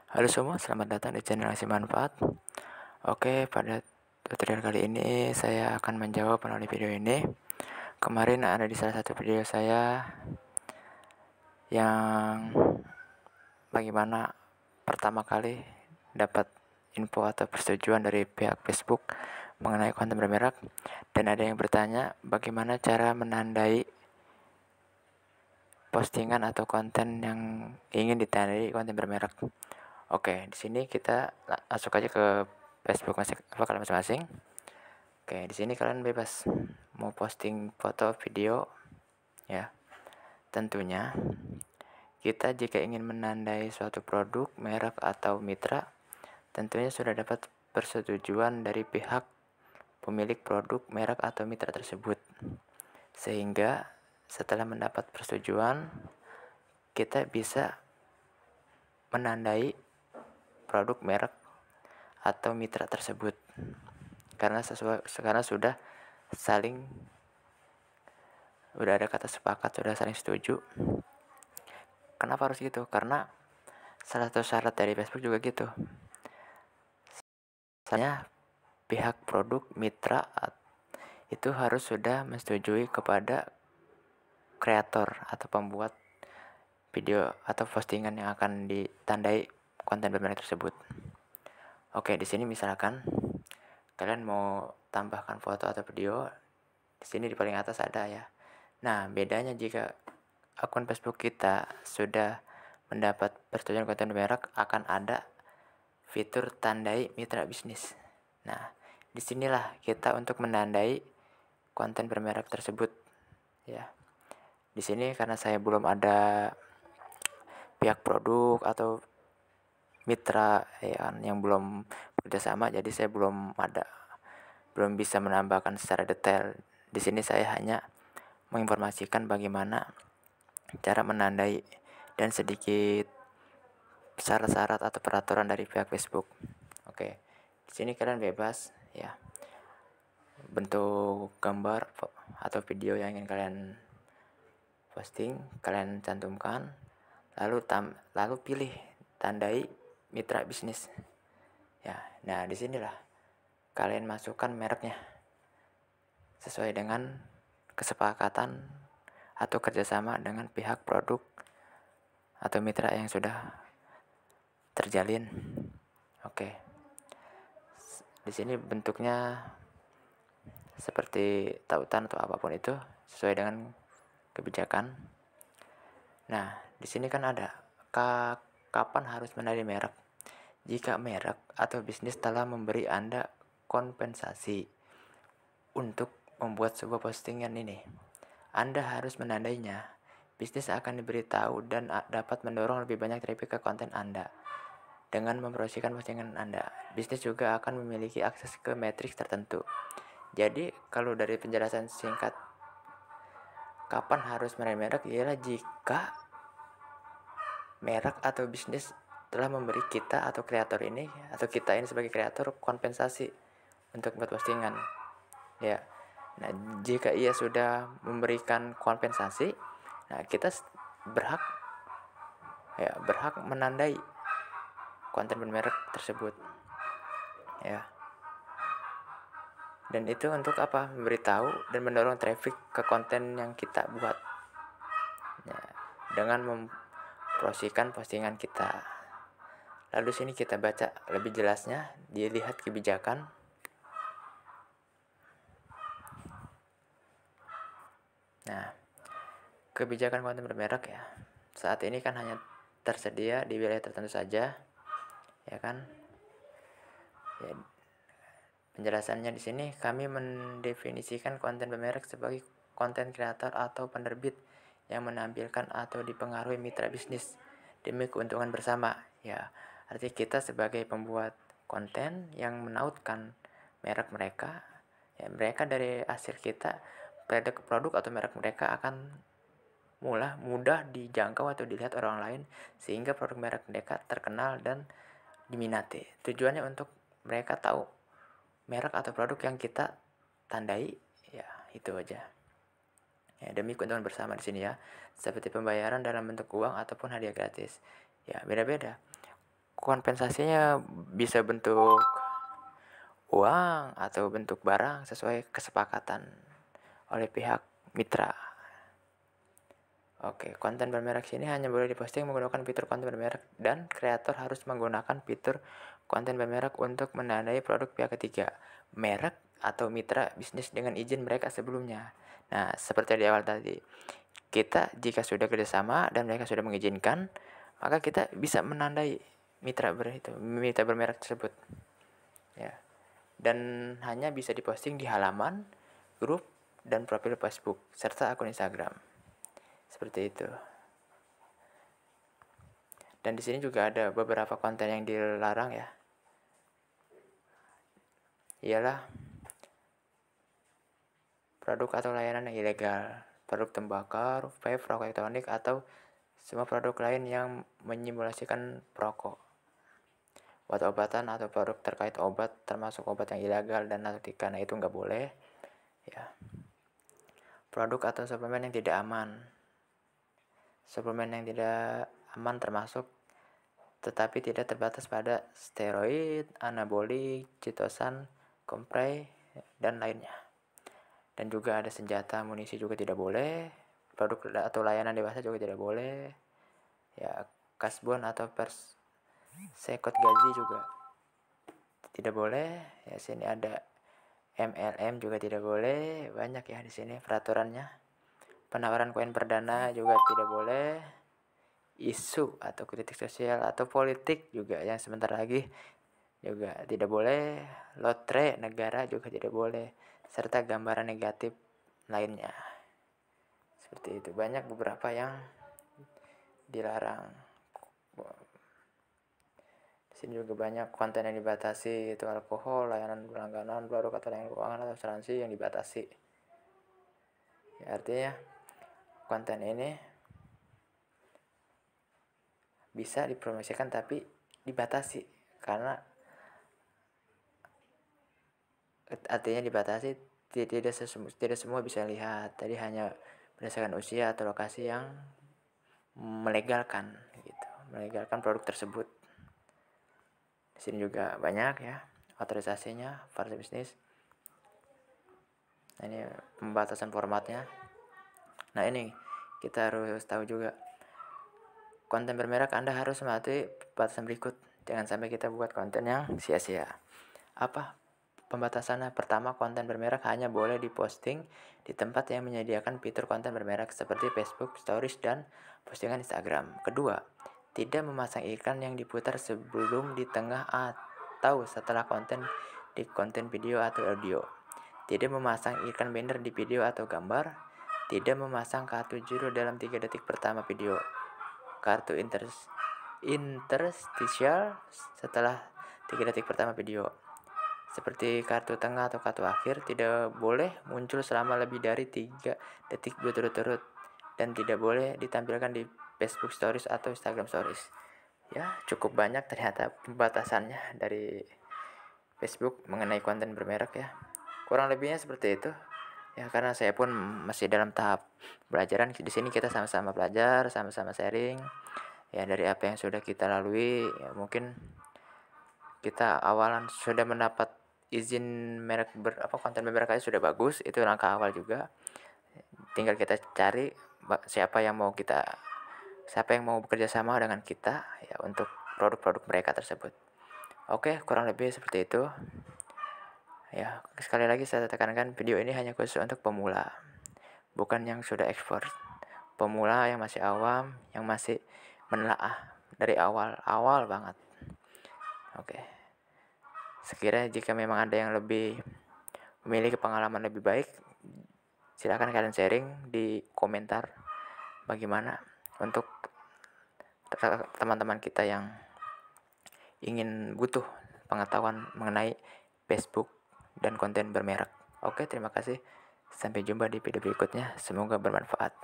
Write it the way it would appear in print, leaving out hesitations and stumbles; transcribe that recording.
Halo semua, selamat datang di channel Ngasih Manfaat. Oke, pada tutorial kali ini saya akan menjawab melalui video ini. Kemarin ada di salah satu video saya yang bagaimana pertama kali dapat info atau persetujuan dari pihak Facebook mengenai konten bermerek, dan ada yang bertanya bagaimana cara menandai postingan atau konten yang ingin ditandai konten bermerek. Oke, di sini kita masuk aja ke Facebook kalian masing-masing. Oke, di sini kalian bebas mau posting foto, video, ya. Tentunya kita jika ingin menandai suatu produk, merek atau mitra, tentunya sudah dapat persetujuan dari pihak pemilik produk, merek atau mitra tersebut. Sehingga setelah mendapat persetujuan, kita bisa menandai produk, merek atau mitra tersebut karena sudah ada kata sepakat, sudah saling setuju. Kenapa harus gitu? Karena salah satu syarat dari Facebook juga gitu. Misalnya pihak produk, mitra itu harus sudah menyetujui kepada kreator atau pembuat video atau postingan yang akan ditandai konten bermerek tersebut. Oke, di sini misalkan kalian mau tambahkan foto atau video, di sini di paling atas ada ya. Nah, bedanya jika akun Facebook kita sudah mendapat persetujuan konten bermerek, akan ada fitur tandai mitra bisnis. Nah, disinilah kita untuk menandai konten bermerek tersebut ya. Di sini karena saya belum ada pihak produk atau mitra ya, yang belum bekerjasama, jadi saya belum bisa menambahkan secara detail. Di sini saya hanya menginformasikan bagaimana cara menandai dan sedikit syarat-syarat atau peraturan dari pihak Facebook. Oke, di sini kalian bebas ya, bentuk gambar atau video yang ingin kalian posting, kalian cantumkan, lalu pilih tandai mitra bisnis. Ya, nah disinilah kalian masukkan mereknya sesuai dengan kesepakatan atau kerjasama dengan pihak produk atau mitra yang sudah terjalin. Oke, di sini bentuknya seperti tautan atau apapun itu sesuai dengan kebijakan. Nah, di sini kan ada kapan harus menandai merek. Jika merek atau bisnis telah memberi Anda kompensasi untuk membuat sebuah postingan ini, Anda harus menandainya. Bisnis akan diberitahu dan dapat mendorong lebih banyak traffic ke konten Anda. Dengan mempromosikan postingan Anda, bisnis juga akan memiliki akses ke matriks tertentu. Jadi, kalau dari penjelasan singkat, kapan harus menandai merek ialah jika merek atau bisnis telah memberi kita atau kreator ini, atau kita ini sebagai kreator, kompensasi untuk membuat postingan. Ya. Nah, jika ia sudah memberikan kompensasi, nah kita berhak menandai konten bermerek tersebut. Ya. Dan itu untuk apa? Memberitahu dan mendorong traffic ke konten yang kita buat. Ya, dengan mempromosikan postingan kita. Lalu sini kita baca lebih jelasnya, dilihat kebijakan. Nah, kebijakan konten bermerek ya. Saat ini kan hanya tersedia di wilayah tertentu saja, ya kan? Ya, penjelasannya di sini, kami mendefinisikan konten bermerek sebagai konten kreator atau penerbit yang menampilkan atau dipengaruhi mitra bisnis demi keuntungan bersama. Ya, artinya kita sebagai pembuat konten yang menautkan merek mereka, ya mereka dari hasil kita, produk atau merek mereka akan mudah dijangkau atau dilihat orang lain, sehingga produk merek mereka terkenal dan diminati. Tujuannya untuk mereka tahu merek atau produk yang kita tandai, ya itu aja. Ya, demi keuntungan bersama di sini ya, seperti pembayaran dalam bentuk uang ataupun hadiah gratis. Ya, beda-beda. kompensasinya bisa bentuk uang atau bentuk barang sesuai kesepakatan oleh pihak mitra. Oke, konten bermerek sini hanya boleh diposting menggunakan fitur konten bermerek dan kreator harus menggunakan fitur konten bermerek untuk menandai produk pihak ketiga, merek atau mitra bisnis dengan izin mereka sebelumnya. Nah, seperti di awal tadi, kita jika sudah kerjasama dan mereka sudah mengizinkan, maka kita bisa menandai mitra bermerek tersebut. Ya. Dan hanya bisa diposting di halaman, grup, dan profil Facebook serta akun Instagram. Seperti itu. Dan di sini juga ada beberapa konten yang dilarang ya. Ialah produk atau layanan yang ilegal, produk tembakau, vape, rokok elektronik, atau semua produk lain yang menyimulasikan perokok. Obat-obatan atau produk terkait obat termasuk obat yang ilegal dan narkotika, nah itu nggak boleh ya. Produk atau suplemen yang tidak aman. Suplemen yang tidak aman termasuk tetapi tidak terbatas pada steroid, anabolik, citosan, kompres, dan lainnya. Dan juga ada senjata, amunisi juga tidak boleh. Produk atau layanan dewasa juga tidak boleh. Ya, kasbon atau sekot gazi juga tidak boleh. Ya, sini ada MLM juga tidak boleh. Banyak ya di sini peraturannya. Penawaran koin perdana juga tidak boleh. Isu atau kritik sosial atau politik juga yang sebentar lagi juga tidak boleh. Lotre negara juga tidak boleh, serta gambaran negatif lainnya. Seperti itu, banyak beberapa yang dilarang. Di sini juga banyak konten yang dibatasi, itu alkohol, layanan berlangganan, produk atau layanan keuangan atau asuransi yang dibatasi. Ya, artinya konten ini bisa dipromosikan tapi dibatasi, karena artinya dibatasi tidak semua bisa lihat. Tadi hanya berdasarkan usia atau lokasi yang melegalkan produk tersebut. Di sini juga banyak ya otorisasinya, partai bisnis. Nah, ini pembatasan formatnya. Nah, ini kita harus tahu juga konten bermerek Anda harus mematuhi batasan berikut. Jangan sampai kita buat konten yang sia-sia. Apa pembatasannya? Pertama, konten bermerek hanya boleh diposting di tempat yang menyediakan fitur konten bermerek seperti Facebook, Stories, dan postingan Instagram. Kedua, tidak memasang iklan yang diputar sebelum, di tengah, atau setelah konten di konten video atau audio. Tidak memasang iklan banner di video atau gambar. Tidak memasang kartu judul dalam 3 detik pertama video. Kartu interstitial setelah 3 detik pertama video. Seperti kartu tengah atau kartu akhir tidak boleh muncul selama lebih dari 3 detik berturut-turut dan tidak boleh ditampilkan di Facebook Stories atau Instagram Stories. Ya, cukup banyak ternyata pembatasannya dari Facebook mengenai konten bermerek ya. Kurang lebihnya seperti itu. Ya, karena saya pun masih dalam tahap belajaran. Di sini kita sama-sama belajar, sama-sama sharing. Ya, dari apa yang sudah kita lalui, ya mungkin kita awalan sudah mendapat izin merek konten bermerek aja sudah bagus, itu langkah awal juga. Tinggal kita cari siapa yang mau bekerja sama dengan kita ya untuk produk-produk mereka tersebut. Oke, kurang lebih seperti itu. Ya, sekali lagi saya tekankan, video ini hanya khusus untuk pemula, bukan yang sudah expert. Pemula yang masih awam, yang masih menelaah dari awal banget. Oke. Sekiranya jika memang ada yang lebih memiliki pengalaman lebih baik, silakan kalian sharing di komentar bagaimana untuk teman-teman kita yang ingin butuh pengetahuan mengenai Facebook dan konten bermerek. Oke, terima kasih. Sampai jumpa di video berikutnya. Semoga bermanfaat.